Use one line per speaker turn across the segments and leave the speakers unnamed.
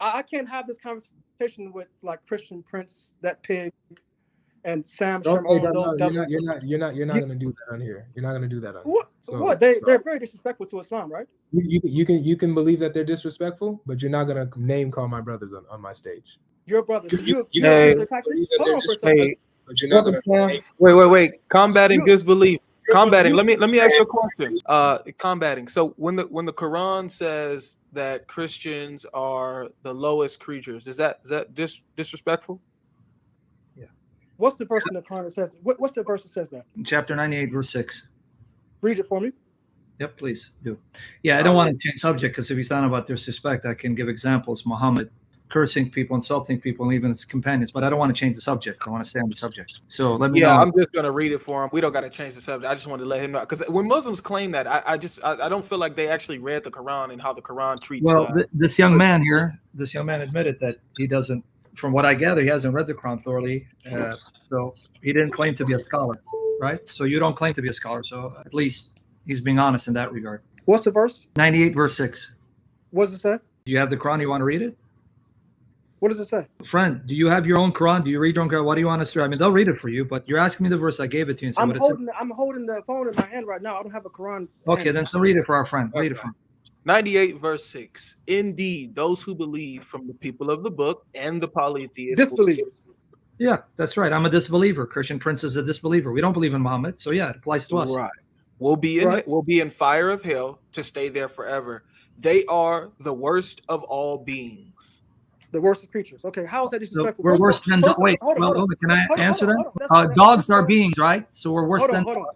I can't have this conversation with like Christian Prince, that pig, and Sam Shamoun, those devils.
You're not going to do that on here. You're not going to do that on here.
What? They're very disrespectful to Islam, right?
You can believe that they're disrespectful, but you're not going to name call my brothers on my stage.
Your brothers.
But you're not going to.
Wait. Combating disbelief. Combating. Let me ask you a question. Combating. So when the Quran says that Christians are the lowest creatures, is that disrespectful?
Yeah. What's the verse in the Quran that says? What's the verse that says that?
Chapter 98, verse 6.
Read it for me.
Yep, please do. Yeah, I don't want to change subject because if he's talking about disrespect, I can give examples. Muhammad cursing people, insulting people, and even his companions. But I don't want to change the subject. I want to stay on the subject. So let me know.
I'm just going to read it for him. We don't got to change the subject. I just wanted to let him know. Because when Muslims claim that, I don't feel like they actually read the Quran and how the Quran treats.
Well, this young man admitted that he doesn't, from what I gather, he hasn't read the Quran thoroughly. So he didn't claim to be a scholar, right? So you don't claim to be a scholar. So at least he's being honest in that regard.
What's the verse?
98, verse 6.
What does it say?
Do you have the Quran? You want to read it?
What does it say?
Friend, do you have your own Quran? Do you read your own Quran? What do you want us to read? I mean, they'll read it for you, but you're asking me the verse. I gave it to you. And
I'm holding the phone in my hand right now. I don't have a Quran.
Okay, then so read it for our friend. Read it for him.
98, verse 6. Indeed, those who believe from the people of the book and the polytheists
disbelieve.
Yeah, that's right. I'm a disbeliever. Christian Prince is a disbeliever. We don't believe in Muhammad. So yeah, it applies to us.
Right. We'll be in fire of hell to stay there forever. They are the worst of all beings.
The worst of creatures. Okay, how is that disrespectful?
So we're worse than wait. Can I answer that? Dogs are beings, right? So we're worse than rats.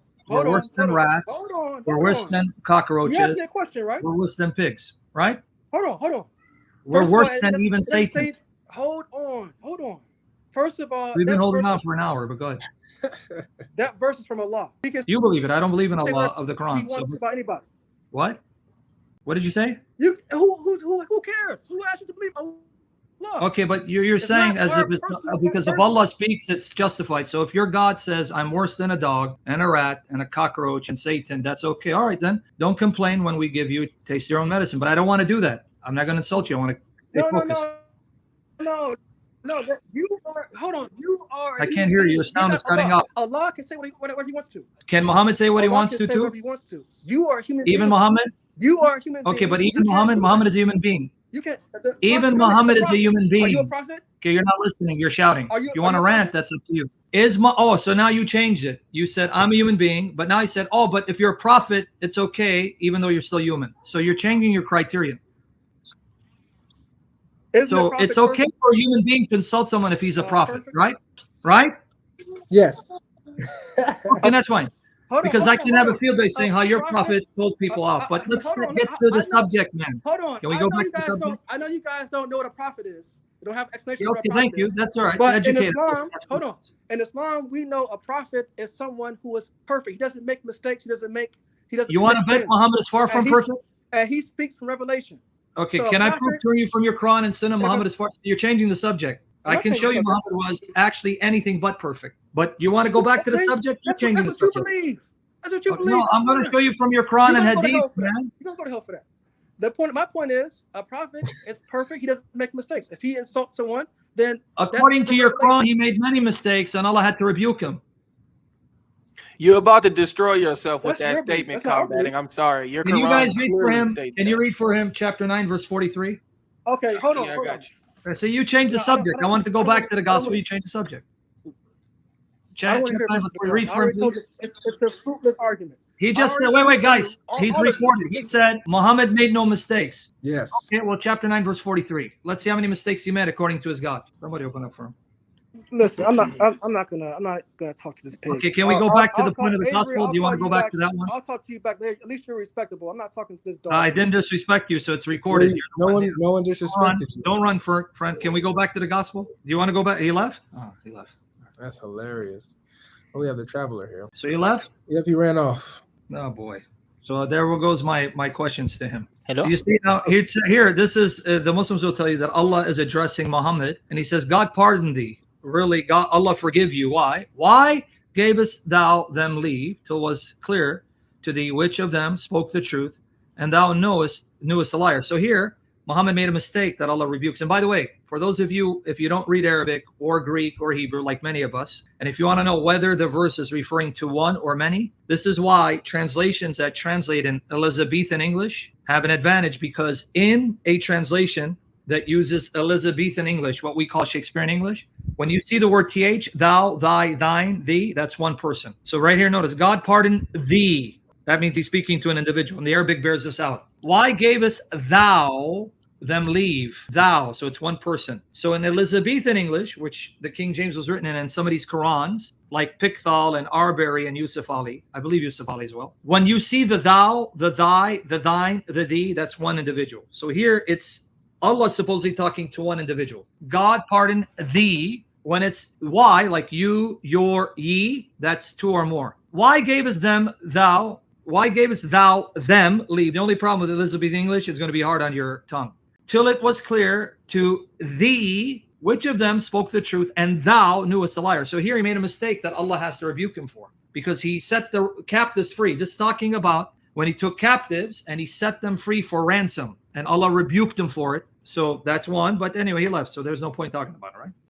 We're worse than cockroaches.
You asked me a question, right?
We're worse than pigs, right?
Hold on.
We're worse than even Satan.
Hold on. First of all,
we've been holding on for an hour, but go ahead.
That verse is from Allah. Because
you believe it. I don't believe in Allah of the Quran.
He wants about anybody.
What? What did you say?
Who cares? Who asked you to believe Allah?
Okay, but you're saying as if it's because if Allah speaks, it's justified. So if your God says, I'm worse than a dog and a rat and a cockroach and Satan, that's okay. All right, then don't complain when we give you taste your own medicine. But I don't want to do that. I'm not going to insult you. I want to focus.
No. You are. Hold on. You are.
I can't hear you. Your sound is cutting off.
Allah can say whatever he wants to.
Can Muhammad say what he wants to too?
Whatever he wants to. You are a human being.
Even Muhammad?
You are a human being.
Okay, but even Muhammad is a human being.
You can't.
Even Muhammad is a human being.
Are you a prophet?
Okay, you're not listening. You're shouting. If you want to rant, that's up to you. So now you changed it. You said I'm a human being, but now you said, but if you're a prophet, it's okay, even though you're still human. So you're changing your criterion. So it's okay for a human being to insult someone if he's a prophet, right? Right?
Yes.
Okay, that's fine. Because I can have a field day saying how your prophet told people off. But let's get to the subject, man.
Hold on.
Can we go back to the subject?
I know you guys don't know what a prophet is. You don't have explanation.
Okay, thank you. That's all right.
But in Islam, in Islam, we know a prophet is someone who is perfect. He doesn't make mistakes. He doesn't.
You want to bet Muhammad is far from perfect?
And he speaks from revelation.
Okay, so can I prove to you from your Quran and Sunnah Muhammad is far? You're changing the subject. I can show you Muhammad was actually anything but perfect. But you want to go back to the subject? You're changing the subject.
That's what you believe.
No, I'm going to show you from your Quran and Hadith, man.
You're going to go to hell for that. My point is, a prophet is perfect. He doesn't make mistakes. If he insults someone, then
according to your Quran, he made many mistakes, and Allah had to rebuke him.
You're about to destroy yourself with that statement, combating. I'm sorry. Your
Can
Quran
you guys read for him? Can you
that.
read for him chapter 9, verse 43?
Okay, hold on.
I got you.
So you changed the subject. I wanted to go back to the gospel. You changed the subject.
Read for him, it's a fruitless argument.
He just said, wait, guys. He's recorded. He said Muhammad made no mistakes.
Yes.
Okay, well, chapter 9, verse 43. Let's see how many mistakes he made according to his God. Somebody open up for him.
Listen, I'm not gonna talk to this pig.
Okay, can we go back to the point of the gospel? Do you want to go back to that one?
I'll talk to you back later. At least you're respectable. I'm not talking to this dog.
I didn't disrespect you, so it's recorded.
No one disrespected you.
Don't run, friend. Can we go back to the gospel? Do you want to go back? He left? Oh, he left.
That's hilarious. Oh, we have the traveler here.
So he left?
Yep, he ran off.
Oh boy. So there goes my questions to him.
Hello.
You see now here. This is the Muslims will tell you that Allah is addressing Muhammad, and he says, "God pardon thee." Really, God, Allah forgive you. Why? Why gavest thou them leave till was clear to thee which of them spoke the truth, and thou knewest a liar. So here Muhammad made a mistake that Allah rebukes. And by the way, for those of you, if you don't read Arabic or Greek or Hebrew, like many of us, and if you want to know whether the verse is referring to one or many, this is why translations that translate in Elizabethan English have an advantage, because in a translation that uses Elizabethan English, what we call Shakespearean English, when you see the word th, thou, thy, thine, thee, that's one person. So right here, notice, God pardon thee. That means he's speaking to an individual. And the Arabic bears this out. Why gavest thou them leave? Thou. So it's one person. So in Elizabethan English, which the King James was written in, and some of these Qurans, like Pickthall and Arbery and Yusuf Ali, I believe Yusuf Ali as well, when you see the thou, the thy, the thine, the thee, that's one individual. So here it's Allah supposedly talking to one individual. God pardon thee. When it's why, like you, your, ye, that's two or more. Why gavest them thou? Why gavest thou them leave? The only problem with Elizabethan English is going to be hard on your tongue. Till it was clear to thee which of them spoke the truth, and thou knewest a liar. So here he made a mistake that Allah has to rebuke him for, because he set the captives free. This is talking about when he took captives and he set them free for ransom, and Allah rebuked him for it. So that's one. But anyway, he left. So there's no point talking about it, right?